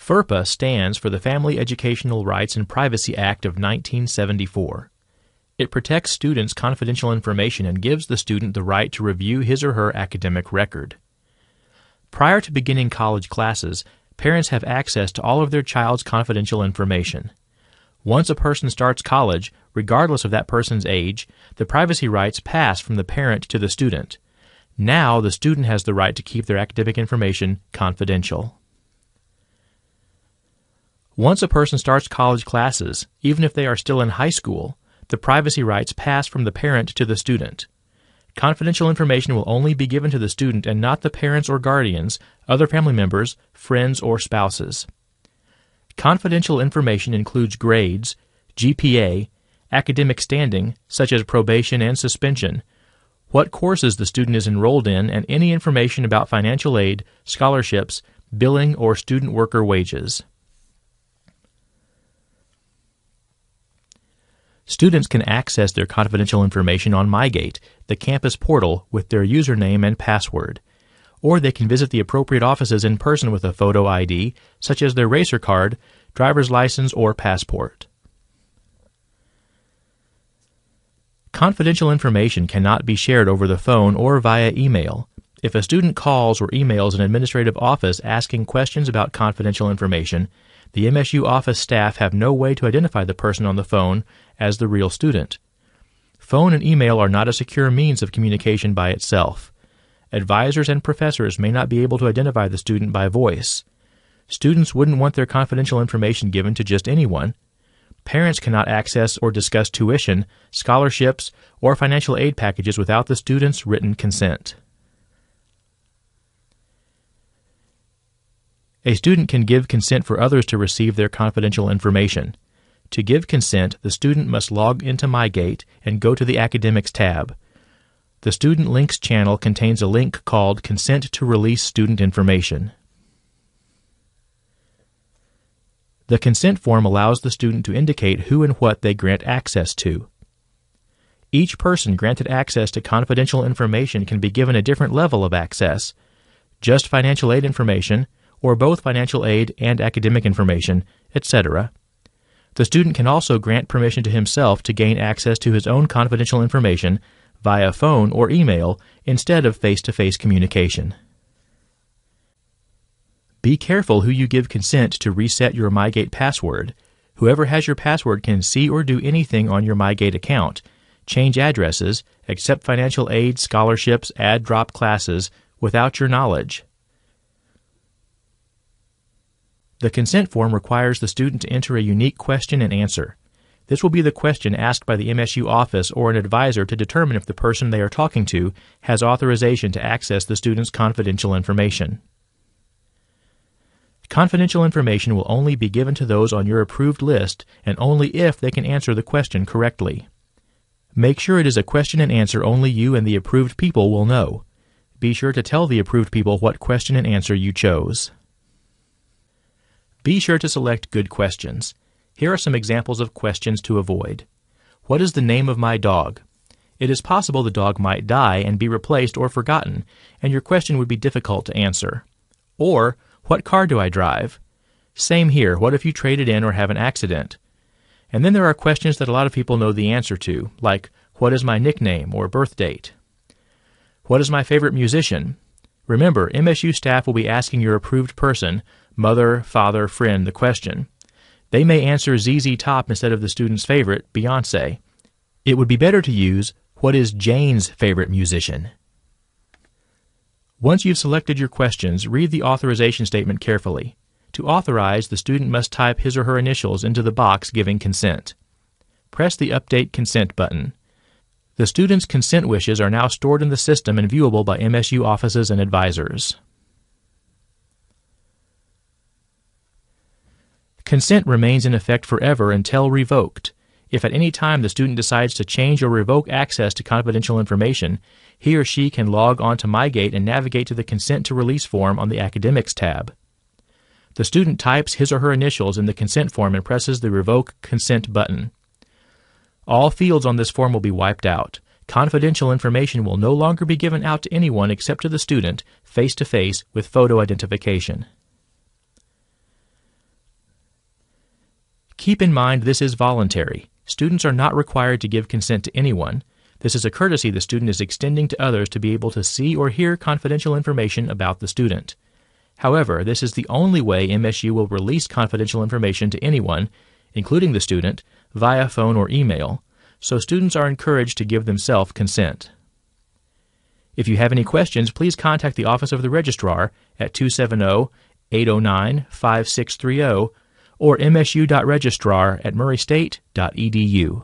FERPA stands for the Family Educational Rights and Privacy Act of 1974. It protects students' confidential information and gives the student the right to review his or her academic record. Prior to beginning college classes, parents have access to all of their child's confidential information. Once a person starts college, regardless of that person's age, the privacy rights pass from the parent to the student. Now the student has the right to keep their academic information confidential. Once a person starts college classes, even if they are still in high school, the privacy rights pass from the parent to the student. Confidential information will only be given to the student and not the parents or guardians, other family members, friends, or spouses. Confidential information includes grades, GPA, academic standing, such as probation and suspension, what courses the student is enrolled in, and any information about financial aid, scholarships, billing, or student worker wages. Students can access their confidential information on MyGate, the campus portal, with their username and password. Or they can visit the appropriate offices in person with a photo ID, such as their racer card, driver's license, or passport. Confidential information cannot be shared over the phone or via email. If a student calls or emails an administrative office asking questions about confidential information, the MSU office staff have no way to identify the person on the phone as the real student. Phone and email are not a secure means of communication by itself. Advisors and professors may not be able to identify the student by voice. Students wouldn't want their confidential information given to just anyone. Parents cannot access or discuss tuition, scholarships, or financial aid packages without the student's written consent. A student can give consent for others to receive their confidential information. To give consent, the student must log into MyGate and go to the Academics tab. The Student Links channel contains a link called Consent to Release Student Information. The consent form allows the student to indicate who and what they grant access to. Each person granted access to confidential information can be given a different level of access: just financial aid information, or both financial aid and academic information, etc. The student can also grant permission to himself to gain access to his own confidential information via phone or email instead of face-to-face communication. Be careful who you give consent to reset your MyGate password. Whoever has your password can see or do anything on your MyGate account, change addresses, accept financial aid, scholarships, add drop classes without your knowledge. The consent form requires the student to enter a unique question and answer. This will be the question asked by the MSU office or an advisor to determine if the person they are talking to has authorization to access the student's confidential information. Confidential information will only be given to those on your approved list and only if they can answer the question correctly. Make sure it is a question and answer only you and the approved people will know. Be sure to tell the approved people what question and answer you chose. Be sure to select good questions. Here are some examples of questions to avoid. What is the name of my dog? It is possible the dog might die and be replaced or forgotten, and your question would be difficult to answer. Or, what car do I drive? Same here. What if you traded in or have an accident? And then there are questions that a lot of people know the answer to, like, what is my nickname or birth date? What is my favorite musician? Remember, MSU staff will be asking your approved person, mother, father, friend, the question. They may answer ZZ Top instead of the student's favorite, Beyoncé. It would be better to use, what is Jane's favorite musician? Once you've selected your questions, read the authorization statement carefully. To authorize, the student must type his or her initials into the box giving consent. Press the Update Consent button. The student's consent wishes are now stored in the system and viewable by MSU offices and advisors. Consent remains in effect forever until revoked. If at any time the student decides to change or revoke access to confidential information, he or she can log on to MyGate and navigate to the Consent to Release form on the Academics tab. The student types his or her initials in the consent form and presses the Revoke Consent button. All fields on this form will be wiped out. Confidential information will no longer be given out to anyone except to the student, face-to-face, with photo identification. Keep in mind this is voluntary. Students are not required to give consent to anyone. This is a courtesy the student is extending to others to be able to see or hear confidential information about the student. However, this is the only way MSU will release confidential information to anyone, including the student, via phone or email, so students are encouraged to give themselves consent. If you have any questions, please contact the Office of the Registrar at 270-809-5630 or msu.registrar@murraystate.edu.